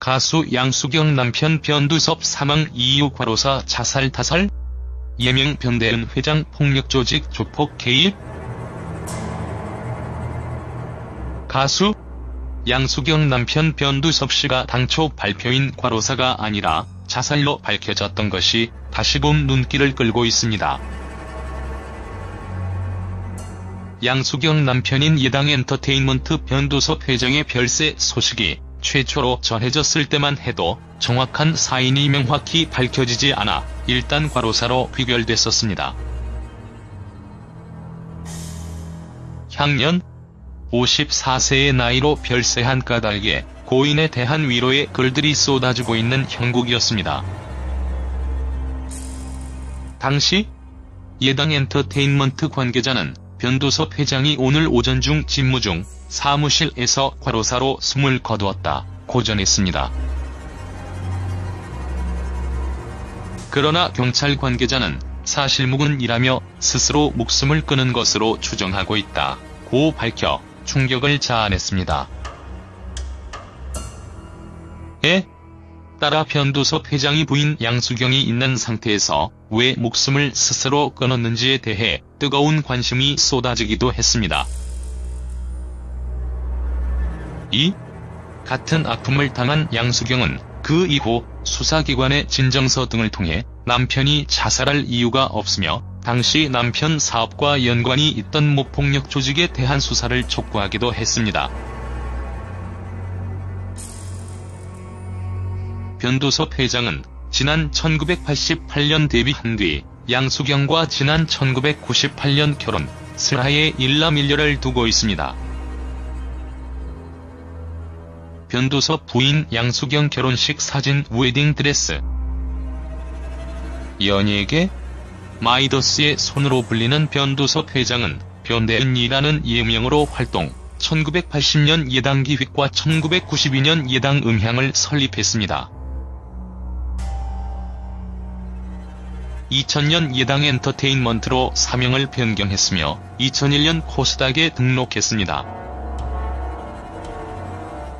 가수 양수경 남편 변두섭 사망 이유 과로사 자살 타살? 예명 변대은 회장 폭력조직 조폭 개입? 가수 양수경 남편 변두섭 씨가 당초 발표인 과로사가 아니라 자살로 밝혀졌던 것이 다시금 눈길을 끌고 있습니다. 양수경 남편인 예당엔터테인먼트 변두섭 회장의 별세 소식이 최초로 전해졌을 때만 해도 정확한 사인이 명확히 밝혀지지 않아 일단 과로사로 귀결됐었습니다. 향년 54세의 나이로 별세한 까닭에 고인에 대한 위로의 글들이 쏟아지고 있는 형국이었습니다. 당시 예당엔터테인먼트 관계자는 변두섭 회장이 오늘 오전 중 직무 중 사무실에서 과로사로 숨을 거두었다고 전했습니다. 그러나 경찰 관계자는 사실무근이라며 스스로 목숨을 끊은 것으로 추정하고 있다고 밝혀 충격을 자아냈습니다. 에 따라 변두섭 회장이 부인 양수경이 있는 상태에서 왜 목숨을 스스로 끊었는지에 대해 뜨거운 관심이 쏟아지기도 했습니다. 이 같은 아픔을 당한 양수경은 그 이후 수사기관의 진정서 등을 통해 남편이 자살할 이유가 없으며 당시 남편 사업과 연관이 있던 모폭력 조직에 대한 수사를 촉구하기도 했습니다. 변두섭 회장은 지난 1988년 데뷔한 뒤 양수경과 지난 1998년 결혼, 슬하에 일남 일녀를 두고 있습니다. 변두섭 부인 양수경 결혼식 사진 웨딩드레스. 연예계 마이더스의 손으로 불리는 변두섭 회장은 변대은이라는 예명으로 활동, 1980년 예당기획과 1992년 예당음향을 설립했습니다. 2000년 예당엔터테인먼트로 사명을 변경했으며 2001년 코스닥에 등록했습니다.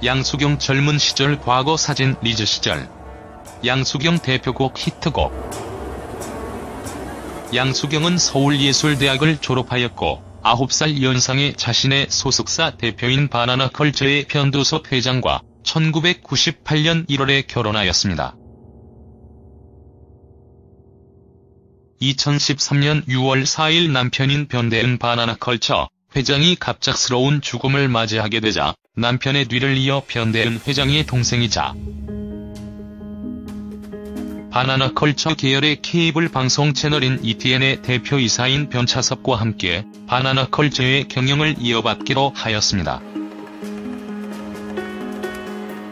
양수경 젊은 시절 과거 사진 리즈 시절. 양수경 대표곡 히트곡. 양수경은 서울예술대학을 졸업하였고 9살 연상의 자신의 소속사 대표인 바나나컬처의 변두섭 회장과 1998년 1월에 결혼하였습니다. 2013년 6월 4일 남편인 변대은 바나나컬처 회장이 갑작스러운 죽음을 맞이하게 되자 남편의 뒤를 이어 변대은 회장의 동생이자 바나나컬처 계열의 케이블 방송 채널인 ETN의 대표이사인 변차섭과 함께 바나나컬처의 경영을 이어받기로 하였습니다.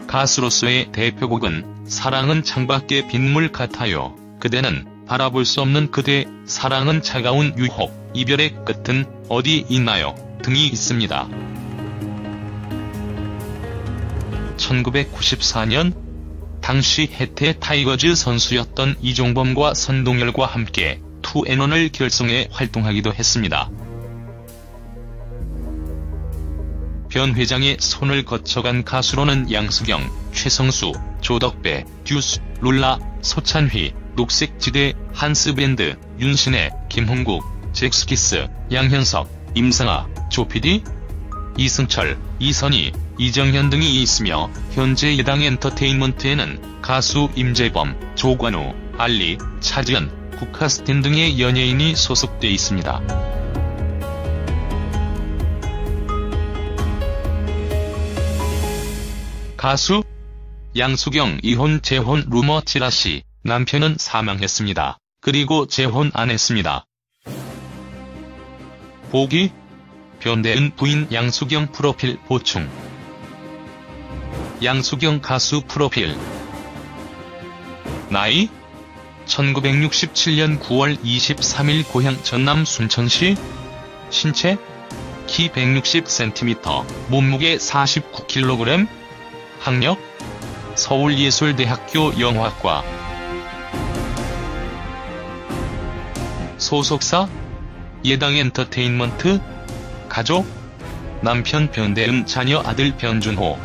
가수로서의 대표곡은 사랑은 창밖의 빗물 같아요, 그대는 바라볼 수 없는 그대, 사랑은 차가운 유혹, 이별의 끝은 어디 있나요 등이 있습니다. 1994년 당시 해태 타이거즈 선수였던 이종범과 선동열과 함께 투애논을 결성해 활동하기도 했습니다. 변 회장의 손을 거쳐간 가수로는 양수경, 최성수, 조덕배, 듀스, 룰라, 소찬휘, 녹색지대, 한스밴드, 윤신혜, 김홍국, 잭스키스, 양현석, 임상아, 조피디, 이승철, 이선희, 이정현 등이 있으며 현재 예당엔터테인먼트에는 가수 임재범, 조관우, 알리, 차지연, 국카스틴 등의 연예인이 소속돼 있습니다. 가수 양수경 이혼 재혼 루머 찌라시. 남편은 사망했습니다. 그리고 재혼 안 했습니다. 보기 변대은 부인 양수경 프로필 보충. 양수경 가수 프로필. 나이 1967년 9월 23일 고향 전남 순천시. 신체 키 160cm, 몸무게 49kg. 학력 서울예술대학교 영화과. 소속사 예당엔터테인먼트. 가족 남편 변대은, 자녀 아들 변준호.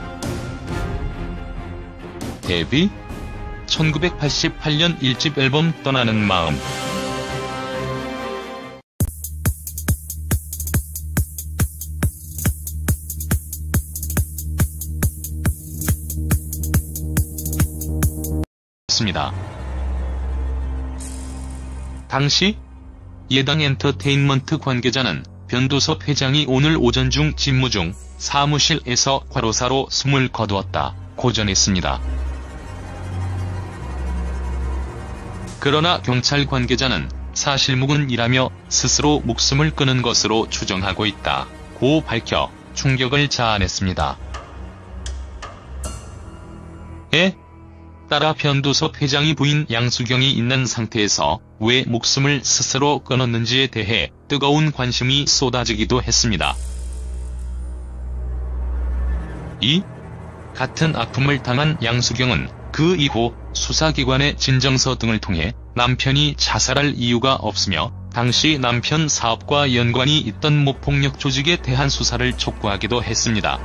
데뷔 1988년 1집 앨범 떠나는 마음. 습니다. 당시 예당 엔터테인먼트 관계자는 변두섭 회장이 오늘 오전 중 직무 중 사무실에서 과로사로 숨을 거두었다고 전했습니다. 그러나 경찰 관계자는 사실무근이라며 스스로 목숨을 끊은 것으로 추정하고 있다고 밝혀 충격을 자아냈습니다. 따라 변두섭 회장이 부인 양수경이 있는 상태에서 왜 목숨을 스스로 끊었는지에 대해 뜨거운 관심이 쏟아지기도 했습니다. 이 같은 아픔을 당한 양수경은 그 이후 수사기관의 진정서 등을 통해 남편이 자살할 이유가 없으며 당시 남편 사업과 연관이 있던 모폭력 조직에 대한 수사를 촉구하기도 했습니다.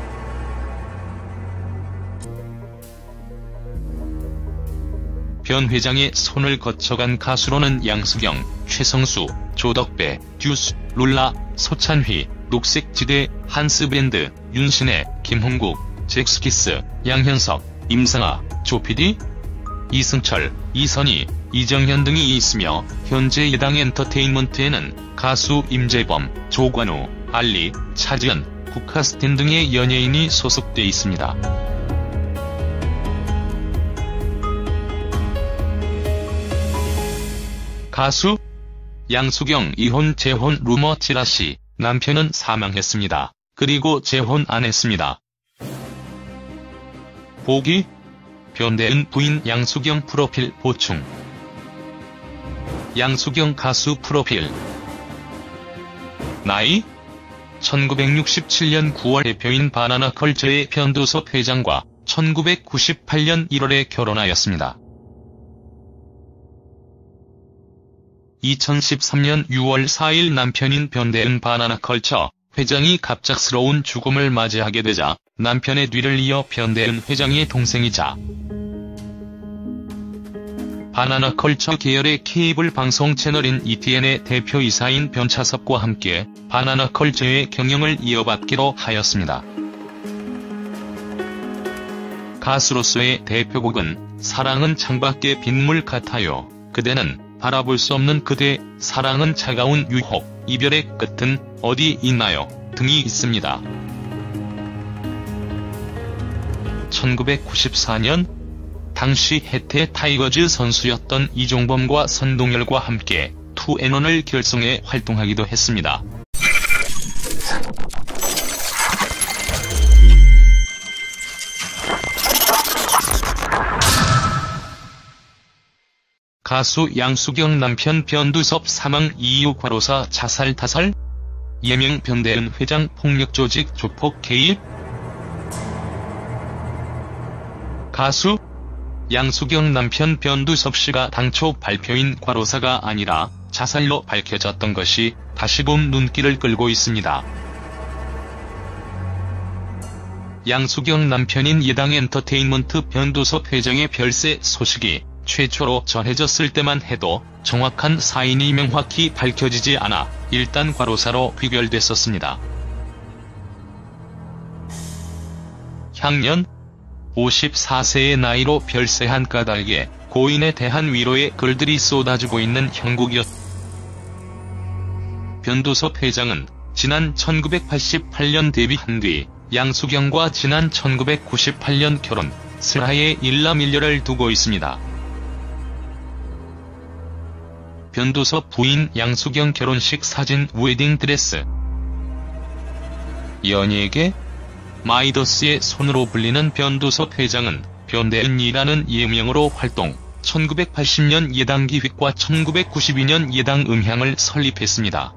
변 회장의 손을 거쳐간 가수로는 양수경, 최성수, 조덕배, 듀스, 룰라, 소찬휘, 녹색지대, 한스밴드, 윤신혜, 김홍국, 잭스키스, 양현석, 임상아, 조피디, 이승철, 이선희, 이정현 등이 있으며 현재 예당 엔터테인먼트에는 가수 임재범, 조관우, 알리, 차지연, 국카스틴 등의 연예인이 소속돼 있습니다. 가수 양수경 이혼 재혼 루머 찌라시. 남편은 사망했습니다. 그리고 재혼 안 했습니다. 보기 변대은 부인 양수경 프로필 보충. 양수경 가수 프로필. 나이 1967년 9월 대표인 바나나컬처의 변두섭 회장과 1998년 1월에 결혼하였습니다. 2013년 6월 4일 남편인 변대은 바나나컬처 회장이 갑작스러운 죽음을 맞이하게 되자 남편의 뒤를 이어 변대은 회장의 동생이자 바나나컬처 계열의 케이블 방송 채널인 ETN의 대표이사인 변차섭과 함께 바나나컬처의 경영을 이어받기로 하였습니다. 가수로서의 대표곡은 사랑은 창밖의 빗물 같아요, 그대는 바라볼 수 없는 그대, 사랑은 차가운 유혹, 이별의 끝은 어디 있나요 등이 있습니다. 1994년 당시 해태 타이거즈 선수였던 이종범과 선동열과 함께 2NE1을 결성해 활동하기도 했습니다. 가수 양수경 남편 변두섭 사망 이유 과로사 자살 타살? 예명 변대은 회장 폭력조직 조폭 개입? 가수 양수경 남편 변두섭 씨가 당초 발표인 과로사가 아니라 자살로 밝혀졌던 것이 다시금 눈길을 끌고 있습니다. 양수경 남편인 예당 엔터테인먼트 변두섭 회장의 별세 소식이 최초로 전해졌을 때만 해도 정확한 사인이 명확히 밝혀지지 않아 일단 과로사로 귀결됐었습니다. 향년 54세의 나이로 별세한 까닭에 고인에 대한 위로의 글들이 쏟아지고 있는 형국이었. 변두섭 회장은 지난 1988년 데뷔한 뒤 양수경과 지난 1998년 결혼, 슬하에 일남 일녀를 두고 있습니다. 변두섭 부인 양수경 결혼식 사진 웨딩드레스. 연예계 마이더스의 손으로 불리는 변두섭 회장은 변대은이라는 예명으로 활동, 1980년 예당 기획과 1992년 예당 음향을 설립했습니다.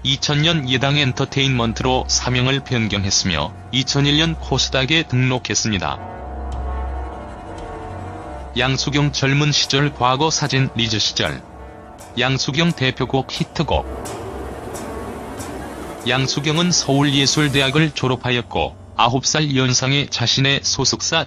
2000년 예당 엔터테인먼트로 사명을 변경했으며 2001년 코스닥에 등록했습니다. 양수경 젊은 시절 과거 사진 리즈 시절. 양수경 대표곡 히트곡. 양수경은 서울예술대학을 졸업하였고 9살 연상의 자신의 소속사